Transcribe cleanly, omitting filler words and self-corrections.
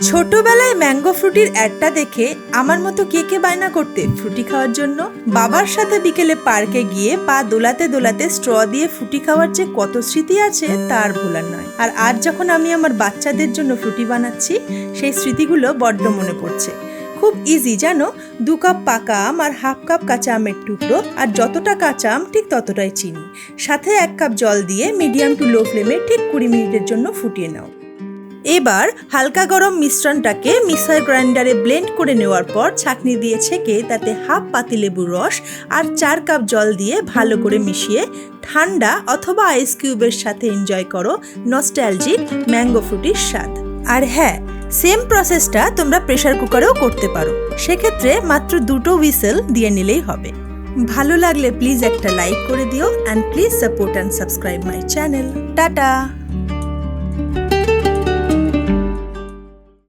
ছোটবেলায় ম্যাঙ্গো ফ্রুটির অ্যাডটা দেখে আমার মতো কে কে বায়না করতে ফ্রুটি খাওয়ার জন্য। বাবার সাথে বিকেলে পার্কে গিয়ে পা দোলাতে দোলাতে স্ট্র দিয়ে ফ্রুটি খাওয়ার যে কত স্মৃতি আছে তার ভোলার নয়। আর আজ যখন আমি আমার বাচ্চাদের জন্য ফ্রুটি বানাচ্ছি, সেই স্মৃতিগুলো বড্ড মনে পড়ছে। খুব ইজি জানো, 2 কাপ পাকা আম আর হাফ কাপ কাঁচা আমের টুকরো, আর যতটা কাঁচা আম ঠিক ততটাই চিনি, সাথে 1 কাপ জল দিয়ে মিডিয়াম টু লো ফ্লেমে ঠিক 20 মিনিটের জন্য ফুটিয়ে নাও। এবার হালকা গরম মিশ্রণটাকে মিক্সার গ্রাইন্ডারে ব্লেন্ড করে নেওয়ার পর ছাঁকনি দিয়ে ছেঁকে তাতে হাফ পাতিলেবুর রস আর 4 কাপ জল দিয়ে ভালো করে মিশিয়ে ঠান্ডা অথবা আইস কিউবের সাথে এনজয় করো নস্টালজিক ম্যাঙ্গো ফ্রুটির স্বাদ। আর হ্যাঁ, সেম প্রসেসটা তোমরা প্রেসার কুকারেও করতে পারো, সেক্ষেত্রে মাত্র 2টো হুইসেল দিয়ে নিলেই হবে। ভালো লাগলে প্লিজ একটা লাইক করে দিও, and please support and subscribe my channel. Tata.